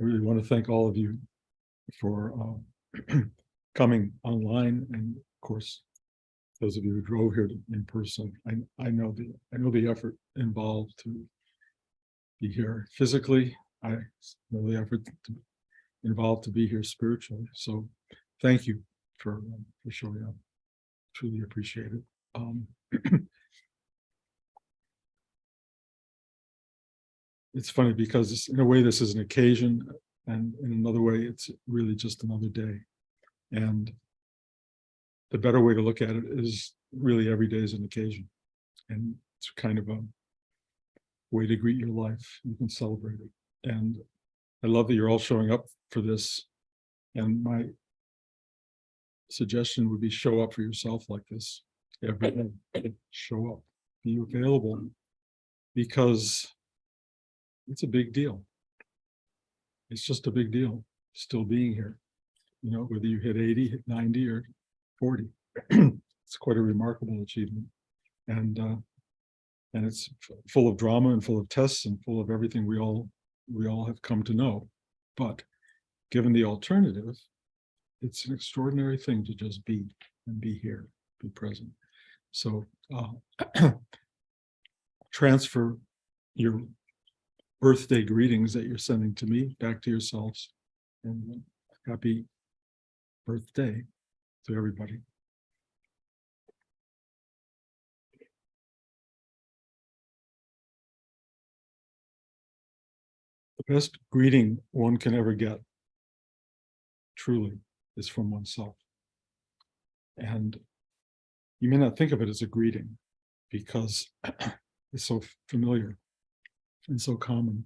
I really want to thank all of you for coming online, and of course, those of you who drove here in person. I know the effort involved to be here physically. I know the effort involved to be here spiritually. So, thank you for showing up. Truly appreciate it. It's funny because in a way this is an occasion, and in another way it's really just another day. And the better way to look at it is really every day is an occasion, and it's kind of a way to greet your life. You can celebrate it, and I love that you're all showing up for this. And my suggestion would be show up for yourself like this every day. Show up, be available, because it's a big deal. It's just a big deal still being here, whether you hit 80, hit 90, or 40. It's quite a remarkable achievement. And it's full of drama and full of tests and full of everything we all have come to know. But given the alternative, it's an extraordinary thing to just be and be here, be present. So transfer your birthday greetings that you're sending to me back to yourselves, and happy birthday to everybody. The best greeting one can ever get, truly, is from oneself. And you may not think of it as a greeting because it's so familiar and so common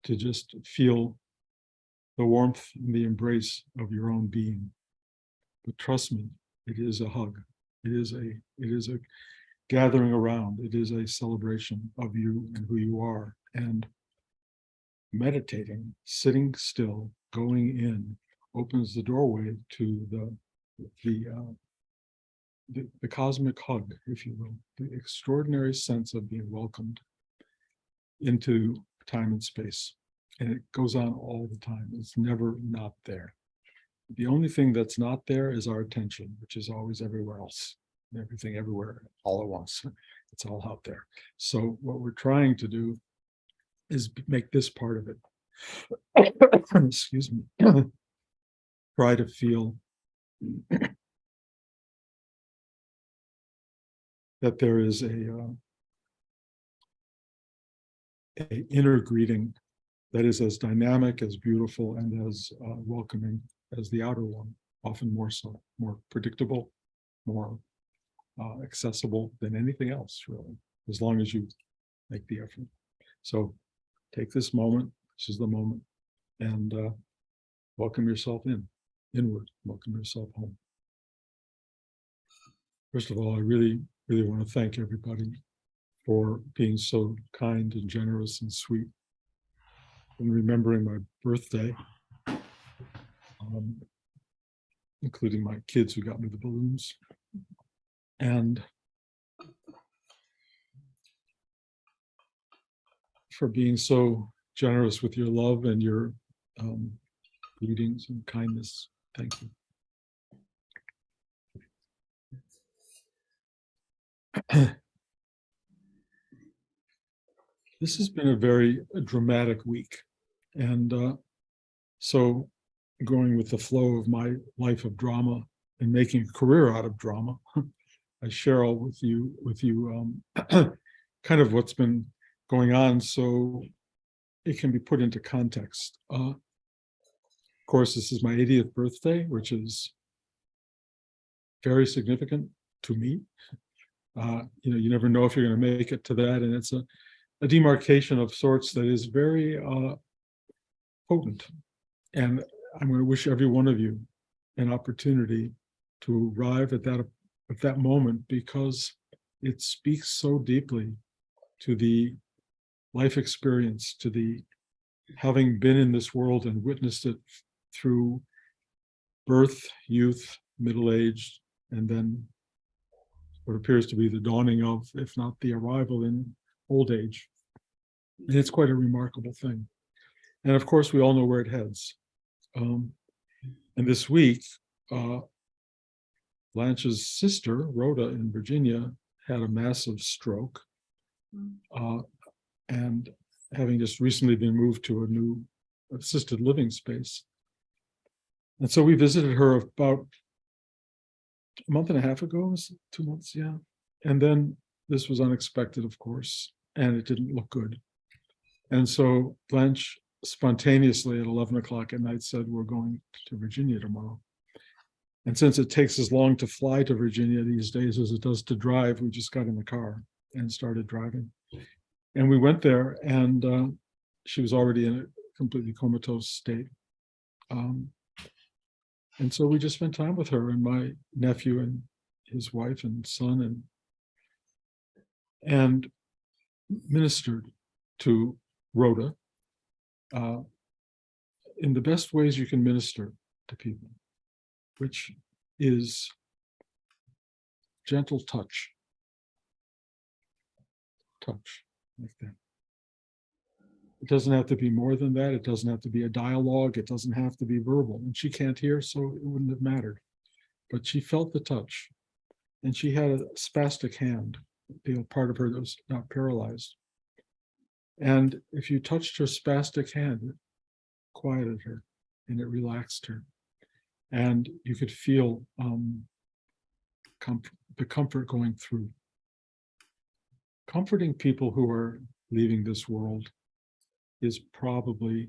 to just feel the warmth and the embrace of your own being. But trust me, it is a hug. It is a gathering around. It is a celebration of you and who you are. And meditating, sitting still, going in, opens the doorway to the cosmic hug, if you will, the extraordinary sense of being welcomed into time and space. And it goes on all the time. It's never not there. The only thing that's not there is our attention, which is always everywhere else, everything everywhere, all at once. It's all out there. So what we're trying to do is make this part of it. Excuse me. Try to feel that there is a inner greeting that is as dynamic, as beautiful, and as welcoming as the outer one, often more so, more predictable, more accessible than anything else, really, as long as you make the effort. So take this moment, this is the moment, and welcome yourself inward, welcome yourself home. First of all, I really, really want to thank everybody for being so kind and generous and sweet and remembering my birthday, including my kids who got me the balloons, and for being so generous with your love and your greetings and kindness. Thank you. This has been a very dramatic week. And so going with the flow of my life of drama and making a career out of drama, I share all with you kind of what's been going on so it can be put into context. Of course, this is my 80th birthday, which is very significant to me. You never know if you're going to make it to that, and it's a demarcation of sorts that is very potent. And I'm going to wish every one of you an opportunity to arrive at that moment, because it speaks so deeply to the life experience, to the having been in this world and witnessed it through birth, youth, middle age, and then what appears to be the dawning of, if not the arrival in old age. And it's quite a remarkable thing. And of course, we all know where it heads. And this week, Blanche's sister, Rhoda, in Virginia, had a massive stroke. And having just recently been moved to a new assisted living space. And so we visited her about a month and a half ago, 2 months, yeah. And then this was unexpected, of course, and it didn't look good. And so Blanche spontaneously at 11 o'clock at night said, we're going to Virginia tomorrow. And since it takes as long to fly to Virginia these days as it does to drive, we just got in the car and started driving. And we went there, and she was already in a completely comatose state. And so we just spent time with her and my nephew and his wife and son, and ministered to Rhoda in the best ways you can minister to people, which is gentle touch. Touch, like that. It doesn't have to be more than that. It doesn't have to be a dialogue. It doesn't have to be verbal. And she can't hear, so it wouldn't have mattered. But she felt the touch. And she had a spastic hand, part of her that was not paralyzed. And if you touched her spastic hand, it quieted her and it relaxed her. And you could feel the comfort going through. Comforting people who are leaving this world is probably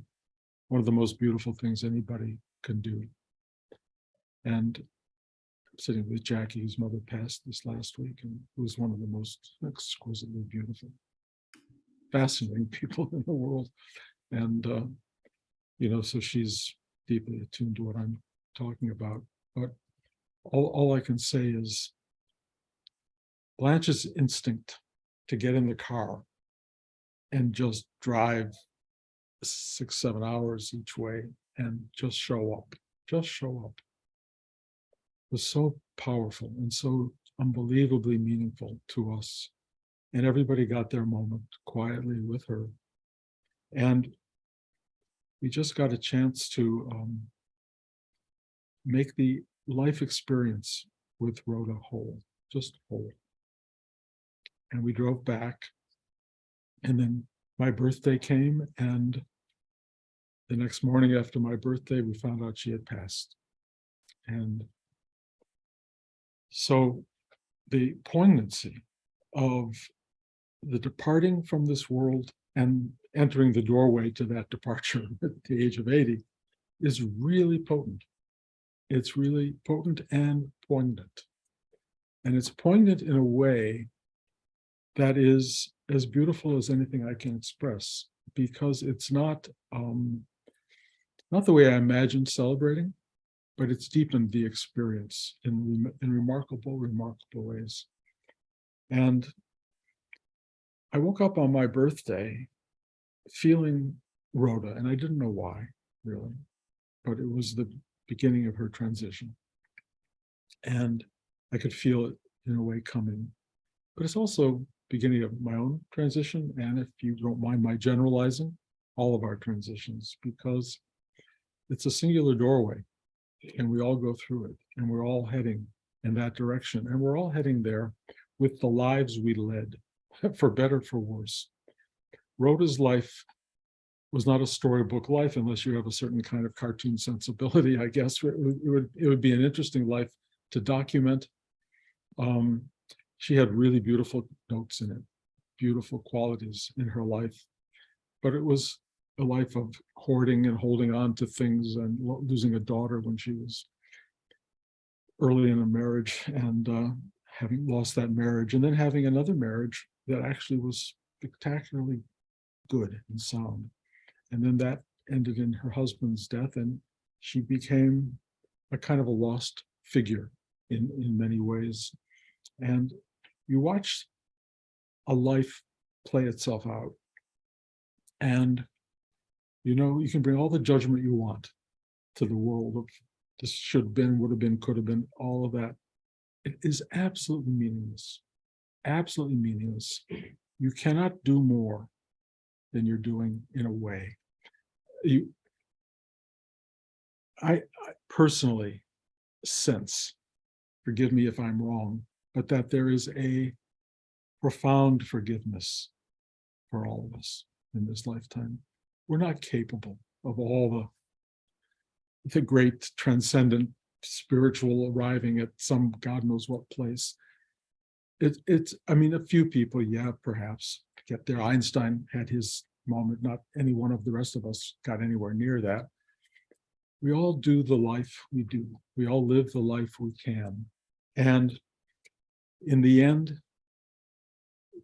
one of the most beautiful things anybody can do. And I'm sitting with Jackie, whose mother passed this last week, and who was one of the most exquisitely beautiful, fascinating people in the world. And, so she's deeply attuned to what I'm talking about. But all I can say is Blanche's instinct to get in the car and just drive 6-7 hours each way and just show up, was so powerful and so unbelievably meaningful to us. And everybody got their moment quietly with her. And we just got a chance to make the life experience with Rhoda whole, just whole. And we drove back, and then my birthday came, and the next morning after my birthday, we found out she had passed. And so the poignancy of the departing from this world and entering the doorway to that departure at the age of 80 is really potent. It's really potent and poignant. And it's poignant in a way that is as beautiful as anything I can express, because it's not the way I imagined celebrating, but it's deepened the experience in remarkable ways. And I woke up on my birthday feeling Rhoda, and I didn't know why, really, but it was the beginning of her transition. And I could feel it in a way coming. But it's also beginning of my own transition, and if you don't mind my generalizing, all of our transitions, because it's a singular doorway, and we all go through it, and we're all heading in that direction, and we're all heading there with the lives we led, for better, for worse. Rhoda's life was not a storybook life unless you have a certain kind of cartoon sensibility, I guess. It would be an interesting life to document. She had really beautiful notes in it, beautiful qualities in her life, but it was a life of hoarding and holding on to things, and losing a daughter when she was early in a marriage, and having lost that marriage, and then having another marriage that actually was spectacularly good and sound. And then that ended in her husband's death, and she became a kind of a lost figure in many ways. And you watch a life play itself out, and you can bring all the judgment you want to the world of this should have been, would have been, could have been, all of that. It is absolutely meaningless. Absolutely meaningless. You cannot do more than you're doing in a way. you, I personally sense, forgive me if I'm wrong, but that there is a profound forgiveness for all of us in this lifetime. We're not capable of all the great transcendent spiritual arriving at some God knows what place. I mean, a few people, yeah, perhaps get there. Einstein had his moment. Not any one of the rest of us got anywhere near that. We all do the life we do. We all live the life we can. And in the end,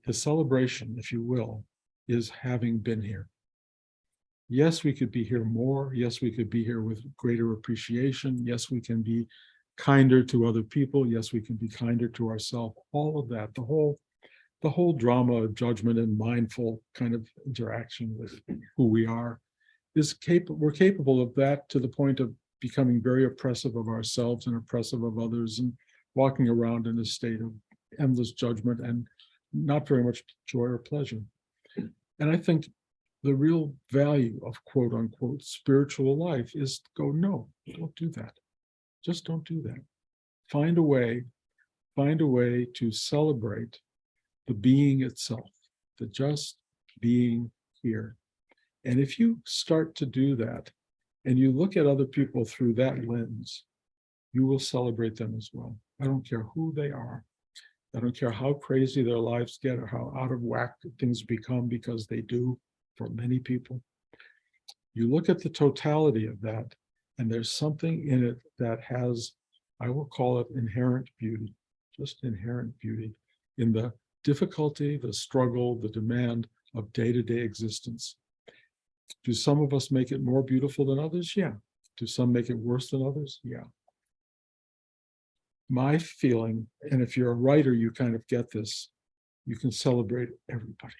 the celebration, if you will, is having been here. Yes, we could be here more. Yes, we could be here with greater appreciation. Yes, we can be kinder to other people. Yes, we can be kinder to ourselves. All of that, the whole drama of judgment and mindful kind of interaction with who we are is capable. We're capable of that to the point of becoming very oppressive of ourselves and oppressive of others, and walking around in a state of endless judgment and not very much joy or pleasure. And I think the real value of quote unquote spiritual life is to go, no, don't do that. Just don't do that. Find a way to celebrate the being itself, the just being here. And if you start to do that and you look at other people through that lens, you will celebrate them as well. I don't care who they are. I don't care how crazy their lives get or how out of whack things become, because they do for many people. You look at the totality of that, and there's something in it that has, I will call it inherent beauty, just inherent beauty in the difficulty, the struggle, the demand of day-to-day existence. Do some of us make it more beautiful than others? Yeah. Do some make it worse than others? Yeah. My feeling, and if you're a writer, you kind of get this, you can celebrate everybody.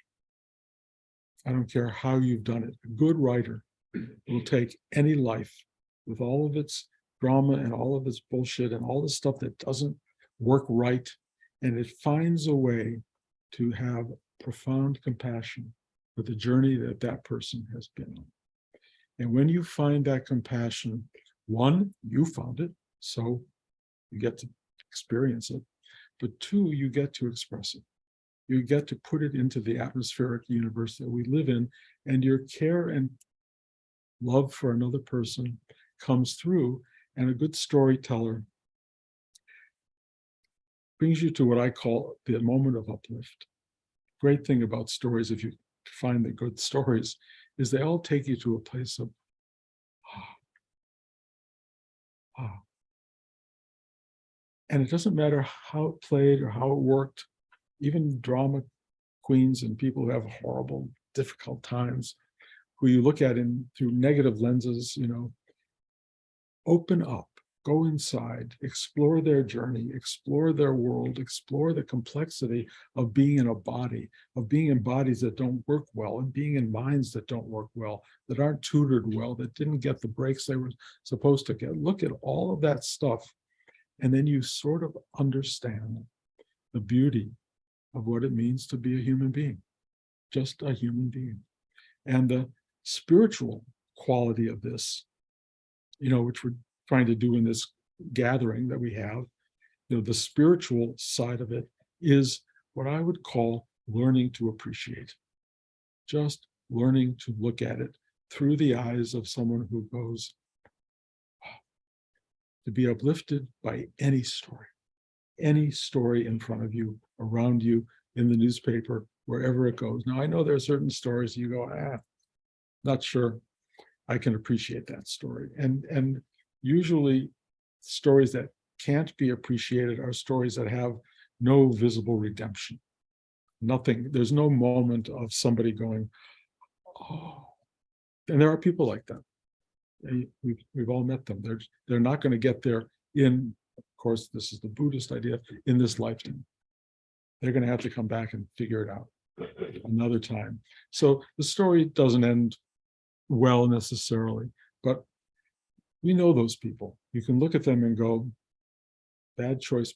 I don't care how you've done it. A good writer will take any life with all of its drama and all of its bullshit and all the stuff that doesn't work right, and it finds a way to have profound compassion for the journey that that person has been on. And when you find that compassion, one, you found it, so you get to experience it, but two, you get to express it. You get to put it into the atmospheric universe that we live in, and your care and love for another person comes through, and a good storyteller brings you to what I call the moment of uplift. Great thing about stories, if you find the good stories, is they all take you to a place of And it doesn't matter how it played or how it worked. Even drama queens and people who have horrible, difficult times, who you look at through negative lenses, open up, go inside, explore their journey, explore their world, explore the complexity of being in a body, of being in bodies that don't work well, and being in minds that don't work well, that aren't tutored well, that didn't get the breaks they were supposed to get. Look at all of that stuff, and then you sort of understand the beauty of what it means to be a human being, just a human being. And the spiritual quality of this, which we're trying to do in this gathering that we have, the spiritual side of it is what I would call learning to appreciate. Just learning to look at it through the eyes of someone who goes, to be uplifted by any story in front of you, around you, in the newspaper, wherever it goes. Now, I know there are certain stories you go, not sure I can appreciate that story. And usually stories that can't be appreciated are stories that have no visible redemption. Nothing, there's no moment of somebody going, oh. And there are people like that. We've all met them. They're not going to get there in, of course, this is the Buddhist idea, in this lifetime. They're going to have to come back and figure it out another time. So the story doesn't end well necessarily, but we know those people. You can look at them and go, bad choice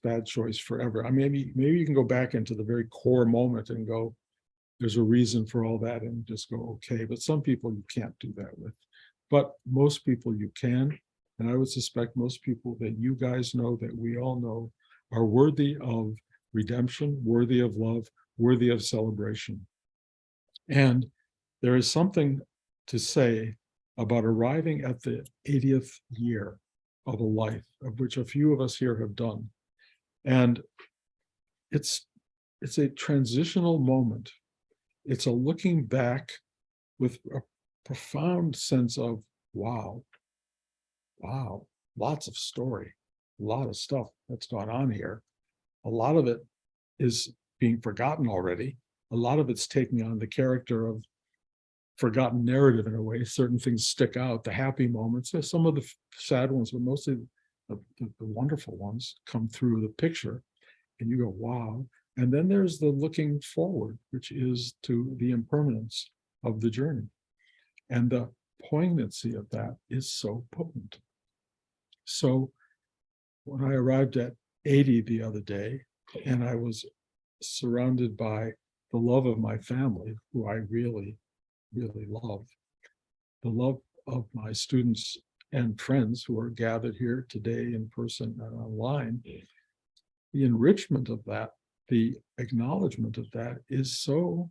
forever. I mean, maybe you can go back into the very core moment and go, there's a reason for all that, and just go, okay. But some people you can't do that with. but most people you can. And I would suspect most people that you guys know, that we all know, are worthy of redemption, worthy of love, worthy of celebration. And there is something to say about arriving at the 80th year of a life, of which a few of us here have done. And it's a transitional moment. It's a looking back with a profound sense of, wow, lots of story, a lot of stuff that's gone on here. A lot of it is being forgotten already. A lot of it's taking on the character of forgotten narrative in a way. Certain things stick out, the happy moments, some of the sad ones, but mostly the wonderful ones come through the picture, and you go, wow. And then there's the looking forward, which is to the impermanence of the journey. And the poignancy of that is so potent. So when I arrived at 80 the other day, and I was surrounded by the love of my family, who I really, really love, the love of my students and friends who are gathered here today in person and online, the enrichment of that, the acknowledgement of that is so,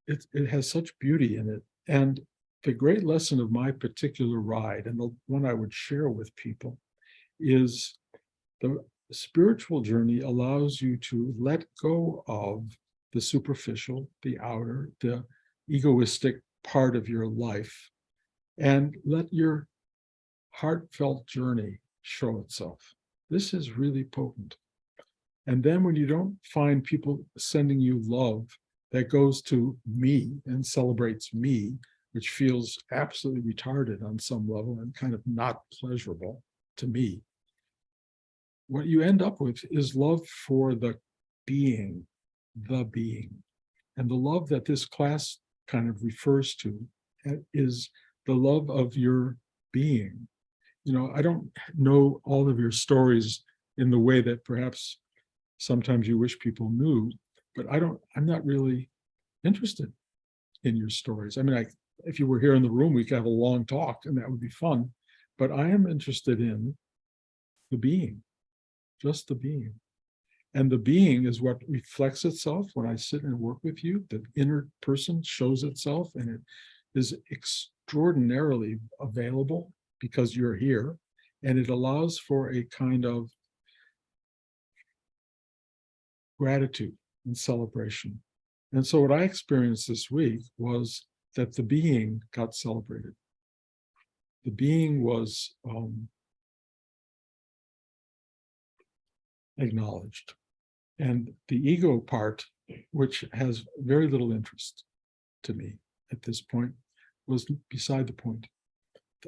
it has such beauty in it. And the great lesson of my particular ride, and the one I would share with people, is the spiritual journey allows you to let go of the superficial, the outer, the egoistic part of your life, and let your heartfelt journey show itself. This is really potent. And then when you don't find people sending you love that goes to me and celebrates me, which feels absolutely retarded on some level and kind of not pleasurable to me, what you end up with is love for the being. And the love that this class kind of refers to is the love of your being. You know, I don't know all of your stories in the way that perhaps sometimes you wish people knew, but I'm not really interested in your stories. I mean, if you were here in the room, we could have a long talk and that would be fun, but I am interested in the being, just the being. And the being is what reflects itself when I sit and work with you. The inner person shows itself, and it is extraordinarily available because you're here, and it allows for a kind of gratitude and celebration. And so what I experienced this week was that the being got celebrated. The being was acknowledged. And the ego part, which has very little interest to me at this point, was beside the point.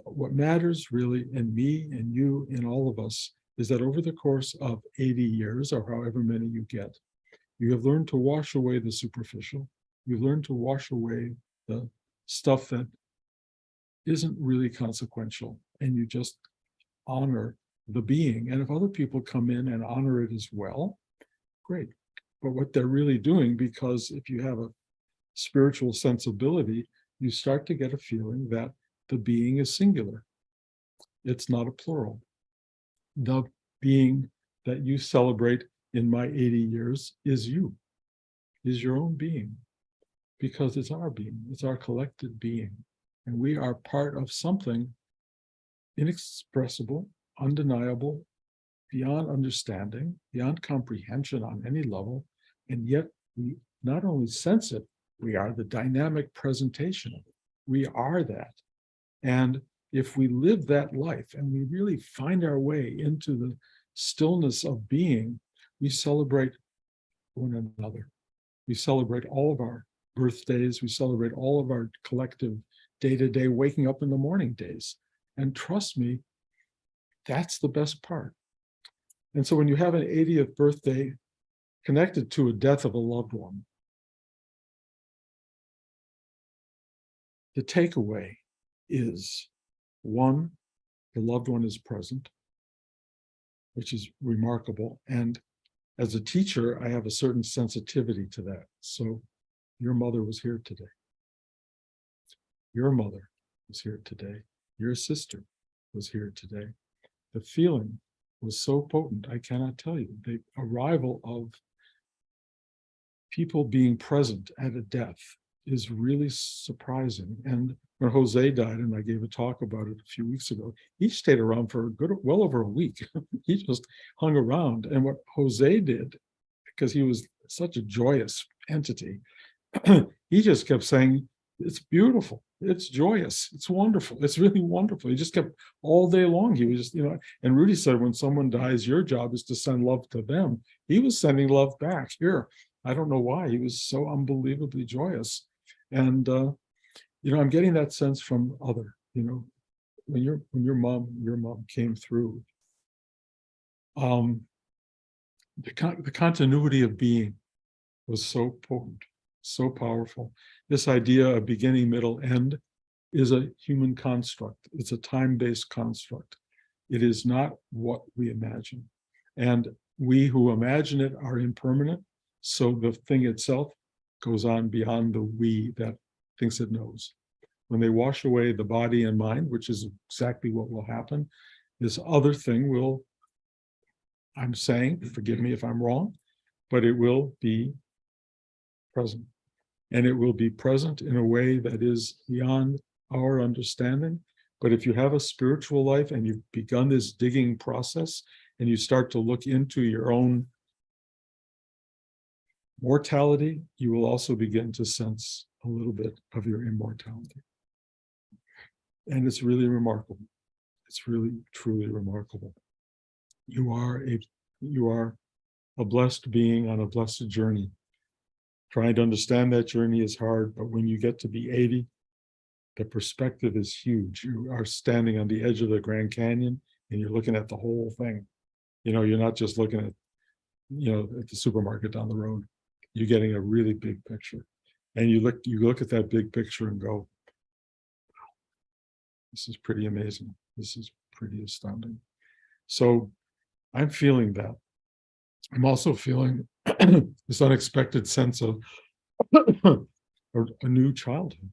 What matters really in me and you and all of us is that over the course of 80 years, or however many you get, you have learned to wash away the superficial. You've learned to wash away the stuff that isn't really consequential, and you just honor the being. And if other people come in and honor it as well, great. But what they're really doing, because if you have a spiritual sensibility, you start to get a feeling that the being is singular. It's not a plural. The being that you celebrate in my 80 years is you, is your own being, because it's our being, it's our collective being. And we are part of something inexpressible, undeniable, beyond understanding, beyond comprehension on any level, and yet we not only sense it, we are the dynamic presentation of it. We are that. And if we live that life and we really find our way into the stillness of being, we celebrate one another. We celebrate all of our birthdays. We celebrate all of our collective day-to-day waking up in the morning days. And trust me, that's the best part. And so when you have an 80th birthday connected to a death of a loved one, the takeaway is, one, the loved one is present, which is remarkable. And as a teacher, I have a certain sensitivity to that. So your mother was here today. Your mother was here today. Your sister was here today. The feeling was so potent, I cannot tell you. The arrival of people being present at a death is really surprising. And when Jose died, and I gave a talk about it a few weeks ago, he stayed around for well over a week. He just hung around. And what Jose did, because he was such a joyous entity, he just kept saying, it's beautiful, it's joyous, it's wonderful, it's really wonderful. He just kept all day long. He was just, and Rudy said, when someone dies, your job is to send love to them. He was sending love back here. I don't know why. He was so unbelievably joyous. And I'm getting that sense from other, when your mom came through, the continuity of being was so potent, so powerful. This idea of beginning, middle, end is a human construct. It's a time-based construct. It is not what we imagine. And we who imagine it are impermanent. So the thing itself goes on beyond the we that thinks it knows. When they wash away the body and mind, which is exactly what will happen, this other thing will, I'm saying, forgive me if I'm wrong, but it will be present. And it will be present in a way that is beyond our understanding. But if you have a spiritual life and you've begun this digging process and you start to look into your own mortality, you will also begin to sense a little bit of your immortality. And it's really remarkable. It's really, truly remarkable. You are a blessed being on a blessed journey. Trying to understand that journey is hard, but when you get to be 80, the perspective is huge. You are standing on the edge of the Grand Canyon and you're looking at the whole thing. You're not just looking at, at the supermarket down the road. You're getting a really big picture. And you look at that big picture and go, this is pretty amazing. This is pretty astounding. So I'm feeling that. I'm also feeling this unexpected sense of a new childhood.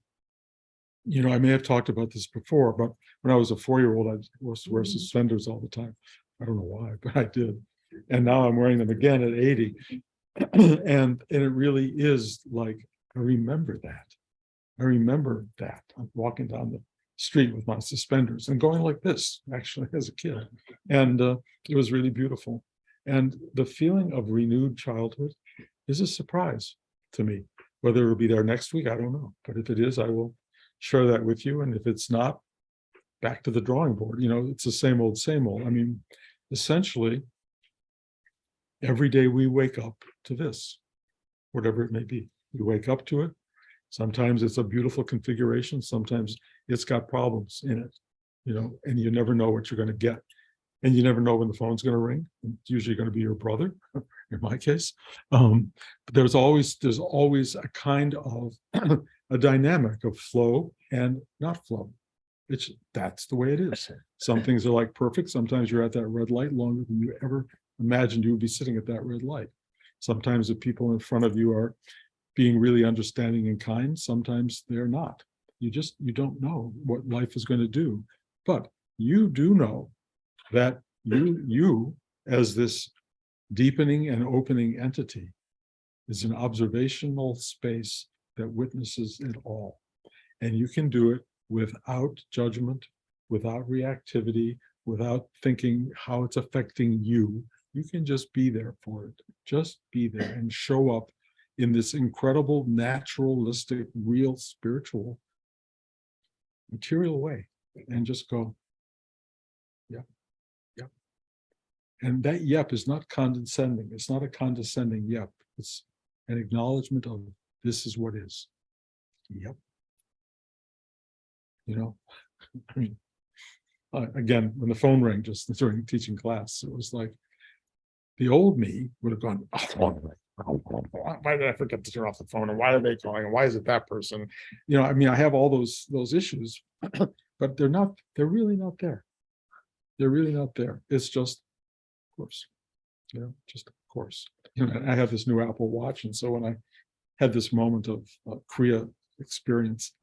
I may have talked about this before, but when I was a 4-year-old, I used to wear suspenders all the time. I don't know why, but I did. And now I'm wearing them again at 80. And it really is like, I remember that. I remember that. I'm walking down the street with my suspenders and going like this, actually, as a kid. And it was really beautiful. And the feeling of renewed childhood is a surprise to me. Whether it'll be there next week, I don't know. But if it is, I will share that with you. And if it's not, back to the drawing board. It's the same old, same old. I mean, essentially, every day we wake up to this, whatever it may be. We wake up to it. Sometimes it's a beautiful configuration. Sometimes it's got problems in it, and you never know what you're going to get. And you never know when the phone's going to ring. It's usually going to be your brother, in my case. But there's always a kind of a dynamic of flow and not flow. That's the way it is. Some things are like perfect. Sometimes you're at that red light longer than you ever imagined you would be sitting at that red light. Sometimes the people in front of you are being really understanding and kind. Sometimes they're not. You don't know what life is going to do. But you do know that you as this deepening and opening entity is an observational space that witnesses it all. And you can do it without judgment, without reactivity, without thinking how it's affecting you. You can just be there for it. Just be there and show up in this incredible, naturalistic, real, spiritual, material way and just go, yeah. And that yep is not condescending. It's not a condescending yep. It's an acknowledgement of this is what is. Yep. I mean, again, when the phone rang just during teaching class, it was like the old me would have gone, why did I forget to turn off the phone? And why are they calling? And why is it that person? I mean, I have all those issues, but they're really not there. They're really not there. It's just, of course, just of course. I have this new Apple Watch. And so when I had this moment of Kriya experience,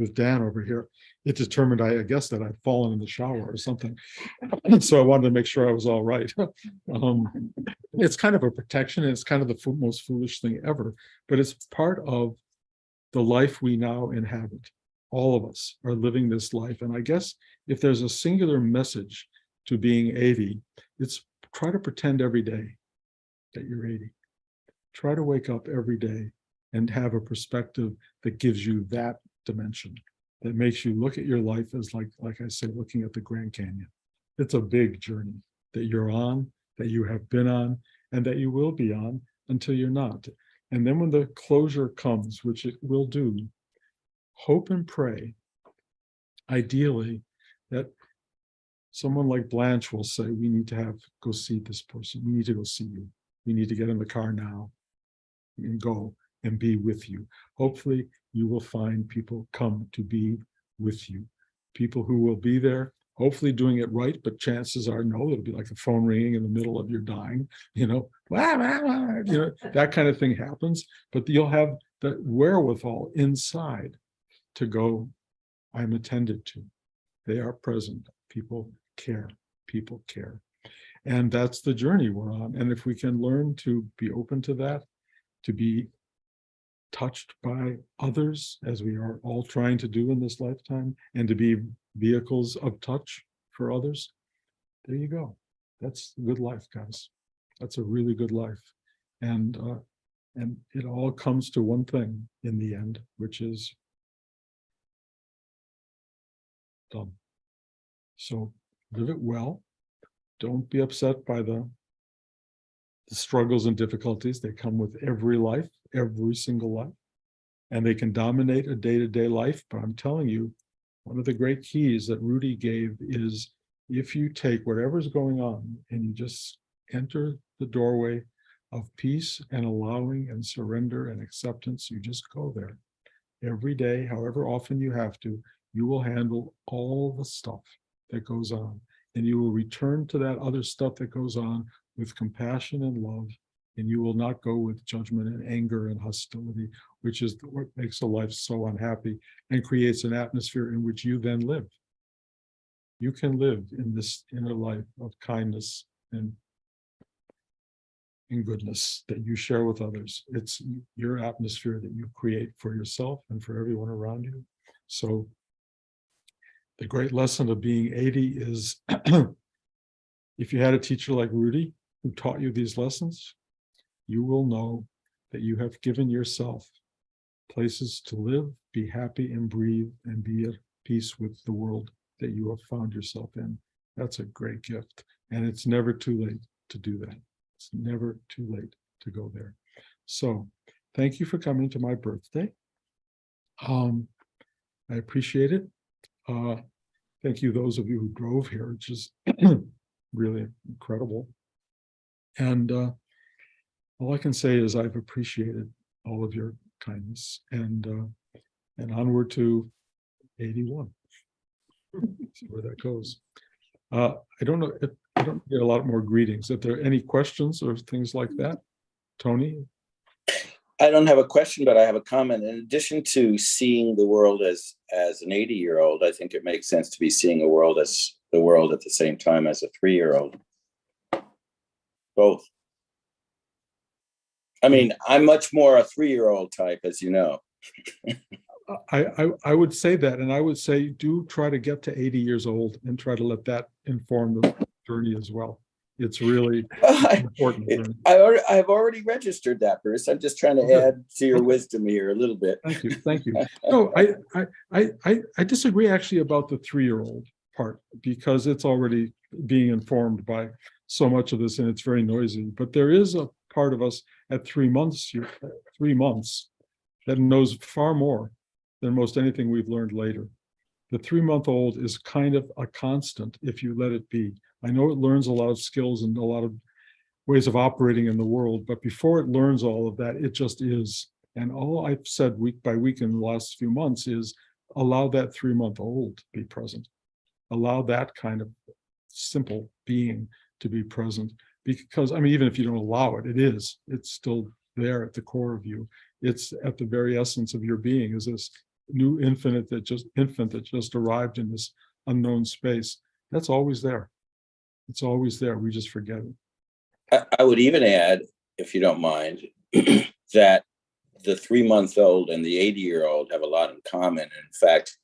with Dan over here, it determined, I guess, that I'd fallen in the shower or something. So I wanted to make sure I was all right. It's kind of a protection, and it's kind of the most foolish thing ever, but it's part of the life we now inhabit. All of us are living this life. And I guess if there's a singular message to being 80, it's try to pretend every day that you're 80. Try to wake up every day and have a perspective that gives you that dimension, that makes you look at your life as like I say, looking at the Grand Canyon. It's a big journey that you're on, that you have been on, and that you will be on until you're not. And then when the closure comes, which it will do, hope and pray, ideally, that someone like Blanche will say, we need to go see this person. We need to go see you. We need to get in the car now and go and be with you. Hopefully, you will find people come to be with you. People who will be there, hopefully doing it right, but chances are no, it'll be like the phone ringing in the middle of your dying, that kind of thing happens, but you'll have the wherewithal inside to go, I'm attended to. They are present. People care. People care. And that's the journey we're on. And if we can learn to be open to that, to be touched by others, as we are all trying to do in this lifetime, and to be vehicles of touch for others, there you go. That's a good life, guys. That's a really good life. And it all comes to one thing in the end, which is done. So live it well. Don't be upset by the struggles and difficulties. They come with every life, every single life, and they can dominate a day-to-day life. But I'm telling you, one of the great keys that Rudy gave is if you take whatever's going on and you just enter the doorway of peace and allowing and surrender and acceptance, you just go there. Every day, however often you have to, you will handle all the stuff that goes on, and you will return to that other stuff that goes on with compassion and love, and you will not go with judgment and anger and hostility, which is what makes a life so unhappy and creates an atmosphere in which you then live. You can live in this inner life of kindness and goodness that you share with others. It's your atmosphere that you create for yourself and for everyone around you. So the great lesson of being 80 is if you had a teacher like Rudy who taught you these lessons, you will know that you have given yourself places to live, be happy and breathe, and be at peace with the world that you have found yourself in. That's a great gift. And it's never too late to do that. It's never too late to go there. So thank you for coming to my birthday. I appreciate it. Thank you, those of you who drove here, which is really incredible. And all I can say is I've appreciated all of your kindness, and onward to 81. See where that goes. I don't know if I don't get a lot more greetings. If there are any questions or things like that, Tony? I don't have a question, but I have a comment. In addition to seeing the world as an 80-year-old, I think it makes sense to be seeing the world at the same time as a 3-year-old. Both. I mean, I'm much more a 3-year-old type, as you know. I would say that, and I would say do try to get to 80 years old and try to let that inform the journey as well. It's really important. I've already registered that, Bruce. I'm just trying to add to your wisdom here a little bit. Thank you, thank you. No, I disagree actually about the 3-year-old part, because it's already being informed by so much of this, and it's very noisy. But there is a part of us at 3 months, 3 months, that knows far more than most anything we've learned later. The 3-month-old is kind of a constant if you let it be. I know it learns a lot of skills and a lot of ways of operating in the world, but before it learns all of that, it just is. And all I've said week by week in the last few months is allow that 3-month-old to be present. Allow that kind of simple being to be present. Because, I mean, even if you don't allow it, it's still there at the core of you. It's at the very essence of your being, is this new infant that just arrived in this unknown space. That's always there. It's always there. We just forget it. I would even add, if you don't mind, that the 3-month-old and the 80-year-old have a lot in common. In fact,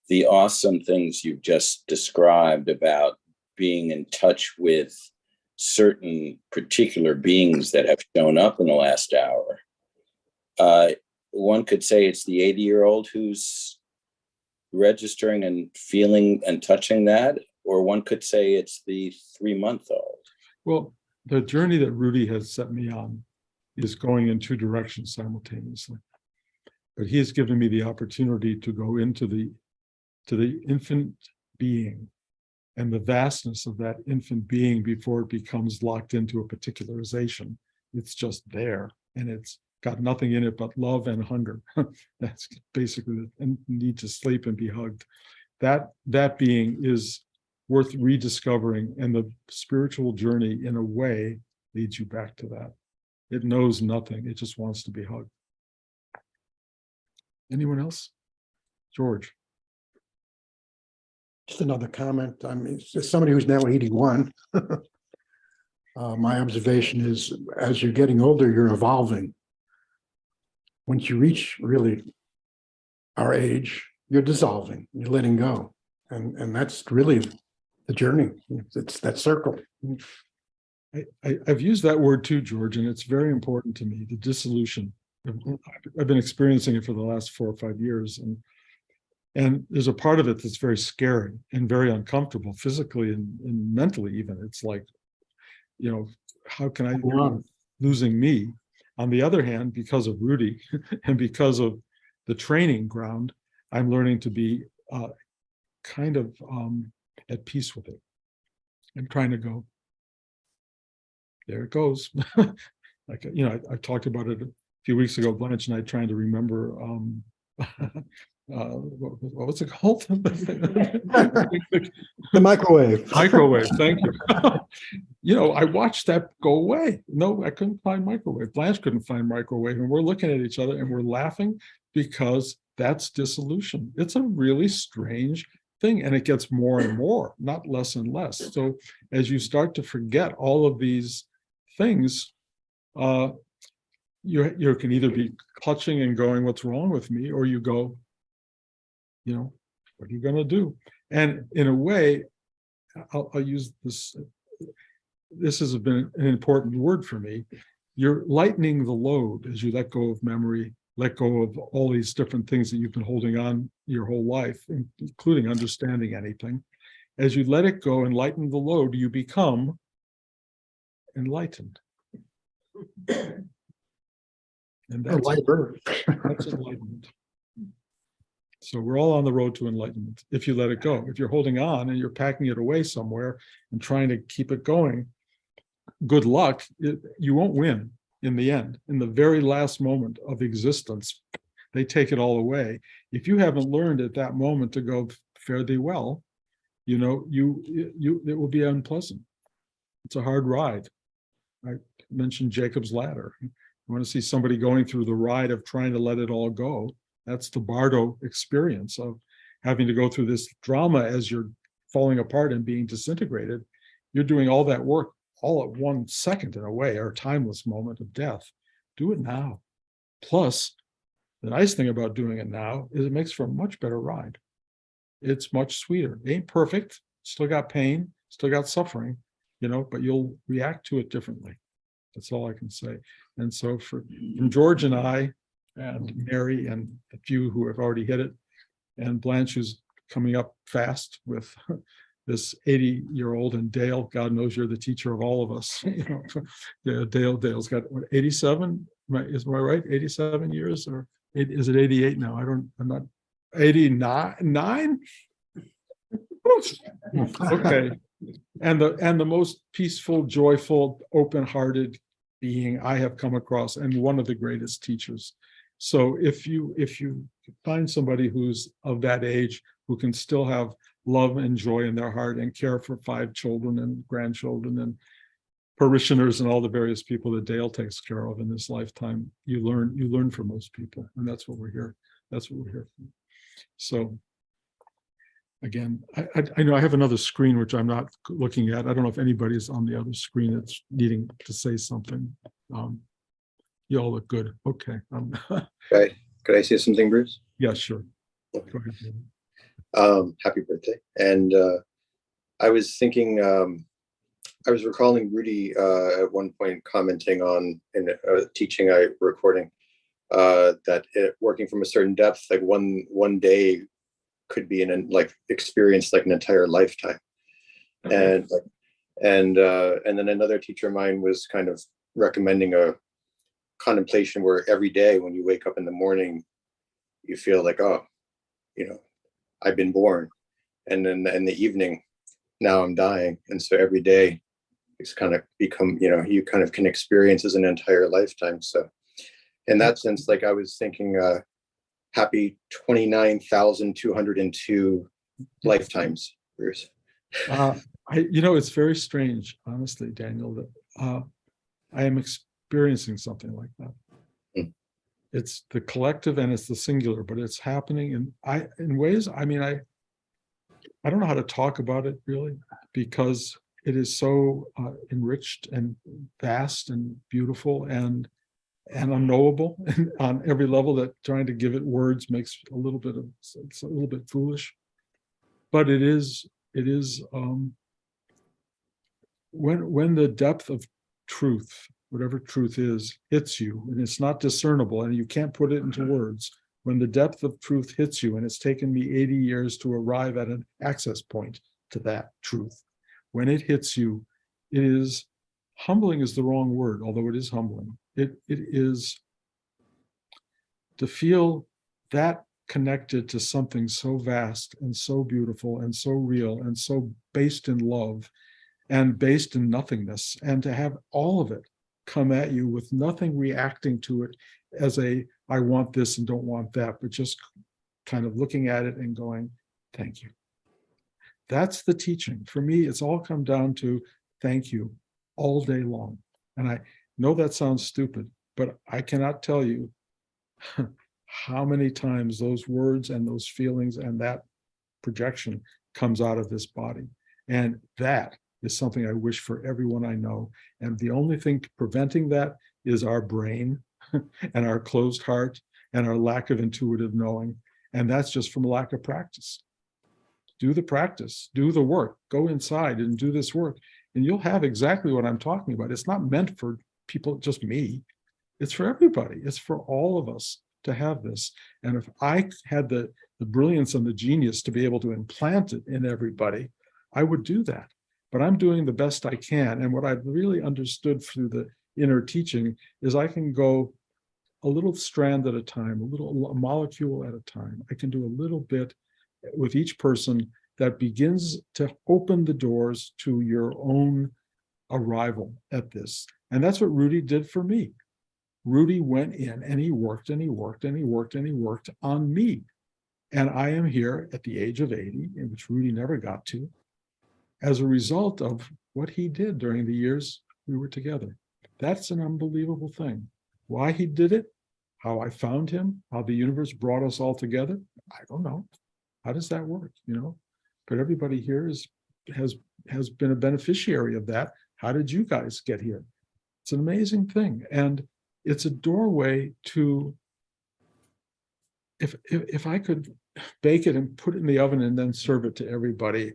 the awesome things you've just described about being in touch with certain particular beings that have shown up in the last hour. One could say it's the 80-year-old who's registering and feeling and touching that, or one could say it's the 3-month-old. Well, the journey that Rudy has set me on is going in 2 directions simultaneously. But he has given me the opportunity to go into the infant being and the vastness of that infant being before it becomes locked into a particularization. It's just there, and it's got nothing in it but love and hunger. That's basically the need to sleep and be hugged. That being is worth rediscovering, and the spiritual journey, in a way, leads you back to that. It knows nothing. It just wants to be hugged. Anyone else? George. Just another comment. I mean, as somebody who's now 81, my observation is, as you're getting older, you're evolving. Once you reach really our age, you're dissolving, you're letting go. And that's really the journey. It's that circle. I've used that word too, George, and it's very important to me, the dissolution. I've been experiencing it for the last 4 or 5 years. And there's a part of it that's very scary and very uncomfortable, physically and mentally even. It's like, how can I losing me? On the other hand, because of Rudy and because of the training ground, I'm learning to be kind of at peace with it. I'm trying to go, there it goes. Like, I talked about it a few weeks ago, Blanche and I trying to remember, what was it called? The microwave. Microwave, thank you. I watched that go away. No, I couldn't find microwave. Blanche couldn't find microwave. And we're looking at each other and we're laughing because that's dissolution. It's a really strange thing. And it gets more and more, not less and less. So as you start to forget all of these things, you can either be clutching and going, what's wrong with me? Or you go, what are you going to do? And in a way, I'll use this. This has been an important word for me. You're lightening the load as you let go of memory, let go of all these different things that you've been holding on your whole life, including understanding anything. As you let it go and lighten the load, you become enlightened. And that's enlightenment. So we're all on the road to enlightenment if you let it go. If you're holding on and you're packing it away somewhere and trying to keep it going, good luck. You won't win in the end. In the very last moment of existence, they take it all away. If you haven't learned at that moment to go, fare thee well, it will be unpleasant. It's a hard ride. I mentioned Jacob's ladder. You want to see somebody going through the ride of trying to let it all go. That's the Bardo experience of having to go through this drama as you're falling apart and being disintegrated. You're doing all that work all at 1 second in a way, or a timeless moment of death. Do it now. Plus, the nice thing about doing it now is it makes for a much better ride. It's much sweeter. It ain't perfect. Still got pain, still got suffering, but you'll react to it differently. That's all I can say. And so from George and I, and Mary and a few who have already hit it, and Blanche, who's coming up fast with this 80-year-old, and Dale, God knows you're the teacher of all of us. Dale's got what, 87? Am I right? 87 years, or is it 88 now? I'm not 89. Okay. And the most peaceful, joyful, open-hearted being I have come across, and one of the greatest teachers. So if you find somebody who's of that age who can still have love and joy in their heart and care for 5 children and grandchildren and parishioners and all the various people that Dale takes care of in this lifetime, you learn from those people, and that's what we're here That's what we're here for. So again, I know I have another screen which I'm not looking at. I don't know if anybody's on the other screen that's needing to say something. You all look good. Okay. Right. Could I say something, Bruce? Yeah, sure. Go ahead, David. Happy birthday. And I was thinking, I was recalling Rudy at one point commenting on in a teaching I recording that working from a certain depth, like one day could be like experience like an entire lifetime. Okay. And then another teacher of mine was kind of recommending a contemplation where every day when you wake up in the morning, you feel like, oh, I've been born. And then in the evening, now I'm dying. And so every day it's kind of become, you kind of can experience as an entire lifetime. So in that sense, like I was thinking, happy 29,202 lifetimes, Bruce. It's very strange, honestly, Daniel, that I am experiencing something like that. It's the collective and it's the singular, but it's happening in ways. I mean, I don't know how to talk about it really, because it is so enriched and vast and beautiful and unknowable on every level that trying to give it words makes it's a little bit foolish. But it is when the depth of truth, whatever truth is, hits you, and it's not discernible and you can't put it into words. When the depth of truth hits you, and it's taken me 80 years to arrive at an access point to that truth. When it hits you, it is humbling is the wrong word, although it is humbling. It is to feel that connected to something so vast and so beautiful and so real and so based in love and based in nothingness, and to have all of it come at you with nothing reacting to it as I want this and don't want that, but just kind of looking at it and going, thank you. That's the teaching. For me, it's all come down to thank you all day long. And I know that sounds stupid, but I cannot tell you how many times those words and those feelings and that projection comes out of this body. And that is something I wish for everyone I know. And the only thing preventing that is our brain and our closed heart and our lack of intuitive knowing. And that's just from a lack of practice. Do the practice, do the work, go inside and do this work. And you'll have exactly what I'm talking about. It's not meant for people, just me. It's for everybody. It's for all of us to have this. And if I had the brilliance and the genius to be able to implant it in everybody, I would do that. But I'm doing the best I can. And what I've really understood through the inner teaching is I can go a little strand at a time, a molecule at a time. I can do a little bit with each person that begins to open the doors to your own arrival at this. And that's what Rudy did for me. Rudy went in and he worked and he worked and he worked and he worked on me. And I am here at the age of 80, in which Rudy never got to, as a result of what he did during the years we were together. That's an unbelievable thing. Why he did it, how I found him, how the universe brought us all together, I don't know. How does that work, But everybody here has been a beneficiary of that. How did you guys get here? It's an amazing thing. And it's a doorway to, if I could bake it and put it in the oven and then serve it to everybody,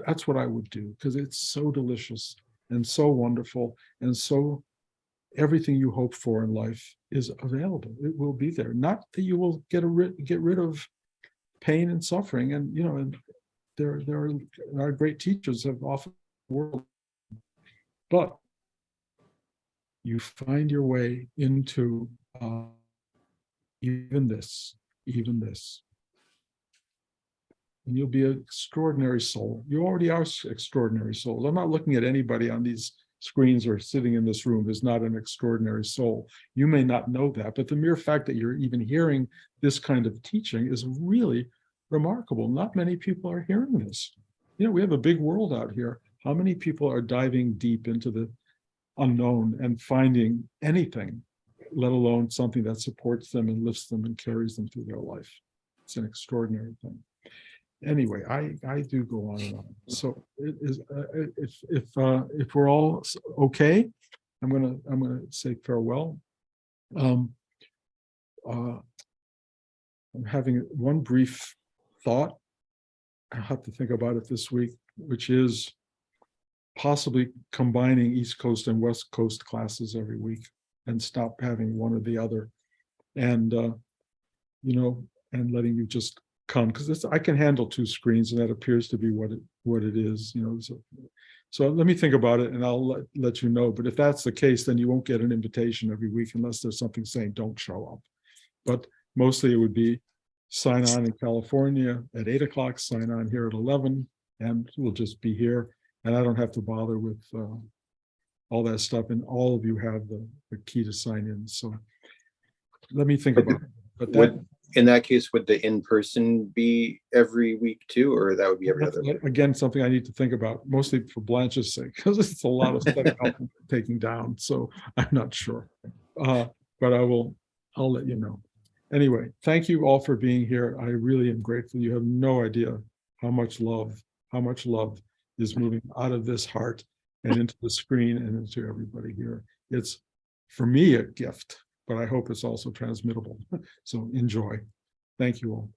that's what I would do, because it's so delicious and so wonderful and so everything you hope for in life is available. It will be there. Not that you will get rid of pain and suffering, and and there are our great teachers have often world, but you find your way into even this, and you'll be an extraordinary soul. You already are extraordinary souls. I'm not looking at anybody on these screens or sitting in this room is not an extraordinary soul. You may not know that, but the mere fact that you're even hearing this kind of teaching is really remarkable. Not many people are hearing this. We have a big world out here. How many people are diving deep into the unknown and finding anything let alone something that supports them and lifts them and carries them through their life. It's an extraordinary thing. Anyway, I do go on and on. So it is, if we're all okay, I'm gonna say farewell. I'm having one brief thought. I have to think about it this week, which is possibly combining East Coast and West Coast classes every week and stop having one or the other. And, you know, and letting you just come, because I can handle 2 screens, and that appears to be what it is, you know. So let me think about it, and I'll let you know. But if that's the case, then you won't get an invitation every week unless there's something saying don't show up. But mostly it would be sign on in California at 8 o'clock, sign on here at 11, and we'll just be here. And I don't have to bother with all that stuff. And all of you have the key to sign in. So let me think about it. But that, in that case, would the in-person be every week too, or that would be every other week? again, something I need to think about, mostly for Blanche's sake, because it's a lot of setting up and taking down. So I'm not sure. But I'll let you know. Anyway, thank you all for being here. I really am grateful. You have no idea how much love is moving out of this heart and into the screen and into everybody here. It's, for me, a gift, but I hope it's also transmittable. So enjoy. Thank you all.